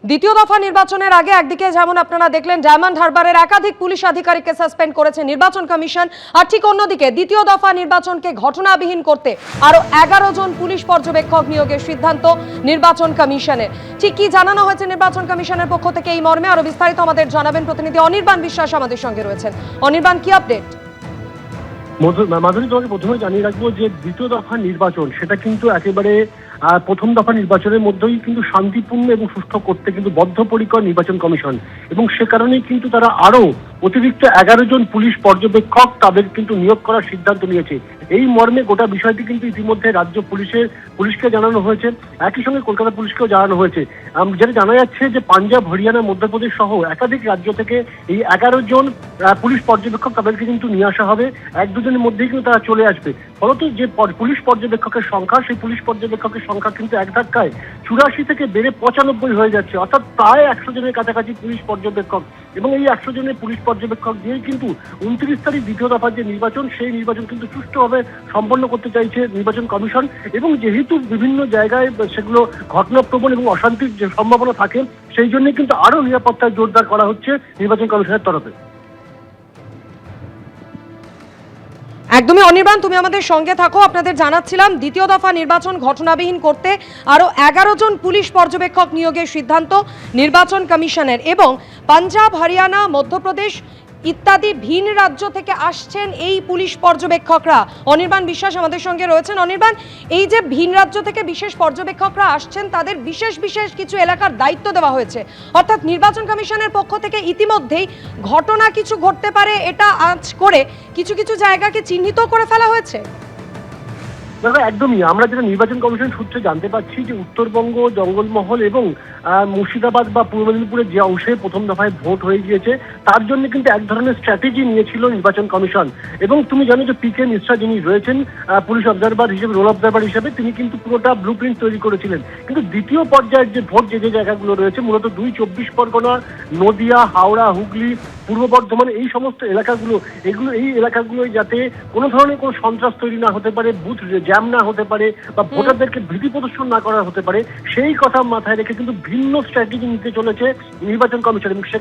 দ্বিতীয় দফা নির্বাচনের আগে একদিকে যেমন আপনারা দেখলেন ডায়মন্ড হারবারের একাধিক পুলিশ আধিকারিককে সাসপেন্ড করেছে নির্বাচন কমিশন, আর ঠিক অন্যদিকে দ্বিতীয় দফা নির্বাচনকে ঘটনাবিহীন করতে আরো 11 জন পুলিশ পর্যবেক্ষক নিয়োগের সিদ্ধান্ত নির্বাচন কমিশনের। ঠিক কি জানানো হয়েছে নির্বাচন কমিশনের পক্ষ থেকে এই মর্মে, আরো বিস্তারিত আমাদের জানাবেন প্রতিনিধি অনির্বাণ বিশ্বাস আমাদের সঙ্গে রয়েছেন। অনির্বাণ, কি আপডেট? মাধুরী, তোমাকে প্রথমে জানিয়ে রাখবো যে দ্বিতীয় দফা নির্বাচন সেটা কিন্তু একেবারে প্রথম দফা নির্বাচনের মধ্যেই কিন্তু শান্তিপূর্ণ এবং সুষ্ঠু করতে কিন্তু বদ্ধপরিকর নির্বাচন কমিশন, এবং সে কারণেই কিন্তু তারা আরো অতিরিক্ত 11 জন পুলিশ পর্যবেক্ষক তাদের কিন্তু নিয়োগ করার সিদ্ধান্ত নিয়েছে। এই মর্মে গোটা বিষয়টি কিন্তু ইতিমধ্যে রাজ্য পুলিশকে জানানো হয়েছে, একই সঙ্গে কলকাতা পুলিশকেও জানানো হয়েছে। যেটা জানা যাচ্ছে যে পাঞ্জাব, হরিয়ানা, মধ্যপ্রদেশ সহ একাধিক রাজ্য থেকে এই 11 জন পুলিশ পর্যবেক্ষক তাদেরকে কিন্তু নিয়ে আসা হবে। 1-2 দিনের মধ্যেই কিন্তু তারা চলে আসবে। ফলত যে পুলিশ পর্যবেক্ষকের সংখ্যা, সেই পুলিশ পর্যবেক্ষকের সংখ্যা কিন্তু এক ধাক্কায় 84 থেকে বেড়ে 95 হয়ে যাচ্ছে, অর্থাৎ প্রায় 100 জনের কাছাকাছি পুলিশ পর্যবেক্ষক। এবং এই 100 জনের পুলিশ পর্যবেক্ষক দিয়েই কিন্তু 29 তারিখ দ্বিতীয় দফার যে নির্বাচন, সেই নির্বাচন কিন্তু সুষ্ঠুভাবে সম্পন্ন করতে চাইছে নির্বাচন কমিশন। এবং যেহেতু বিভিন্ন জায়গায় সেগুলো ঘটনাপ্রবণ এবং অশান্তির যে সম্ভাবনা থাকে, সেই জন্য কিন্তু আরো নিরাপত্তা জোরদার করা হচ্ছে নির্বাচন কমিশনের তরফে। একদমই অনির্বাণ, তুমি আমাদের সঙ্গে থাকো। আপনাদের জানাচ্ছিলাম দ্বিতীয় দফা নির্বাচন ঘটনাবিহীন করতে আরো 11 জন পুলিশ পর্যবেক্ষক নিয়োগের সিদ্ধান্ত নির্বাচন কমিশনের, এবং পাঞ্জাব, হরিয়ানা, মধ্যপ্রদেশ ইত্যাদি ভিন রাজ্য থেকে আসছেন এই পুলিশ পর্যবেক্ষকরা। অনির্বাণ বিশ্বাস আমাদের সঙ্গে রয়েছেন। অনির্বাণ, এই যে ভিন রাজ্য থেকে বিশেষ পর্যবেক্ষকরা আসছেন, তাদের বিশেষ বিশেষ কিছু এলাকার দায়িত্ব দেওয়া হয়েছে, অর্থাৎ নির্বাচন কমিশনের পক্ষ থেকে ইতিমধ্যেই ঘটনা কিছু ঘটতে পারে এটা আঁচ করে কিছু কিছু জায়গাকে চিহ্নিত করে ফেলা হয়েছে। দেখো, একদমই আমরা যেটা নির্বাচন কমিশন সূত্রে জানতে পারছি যে উত্তরবঙ্গ, জঙ্গলমহল এবং মুর্শিদাবাদ বা পূর্ব মেদিনীপুরের যে অংশে প্রথম দফায় ভোট হয়ে গিয়েছে, তার জন্য কিন্তু এক ধরনের স্ট্র্যাটেজি নিয়েছিল নির্বাচন কমিশন। এবং তুমি জানো যে পিকে মিশ্রা যিনি রয়েছেন পুলিশ অবজারভার হিসেবে, রোল অবজারভার হিসেবে, তিনি কিন্তু পুরোটা ব্লুপ্রিন্ট তৈরি করেছিলেন। কিন্তু দ্বিতীয় পর্যায়ের যে ভোট যে জায়গাগুলো রয়েছে, মূলত 24 পরগনা, নদিয়া, হাওড়া, হুগলি, পূর্ব বর্ধমান, এই সমস্ত এলাকাগুলো, এই এলাকাগুলোয় যাতে কোনো ধরনের কোনো সন্ত্রাস তৈরি না হতে পারে, বুথ জ্যাম না হতে পারে, বা ভোটারদেরকে ভীতি প্রদর্শন না করা হতে পারে, সেই কথা মাথায় রেখে কিন্তু ভিন্ন স্ট্র্যাটেজি নিতে চলেছে নির্বাচন কমিশন। এবং সে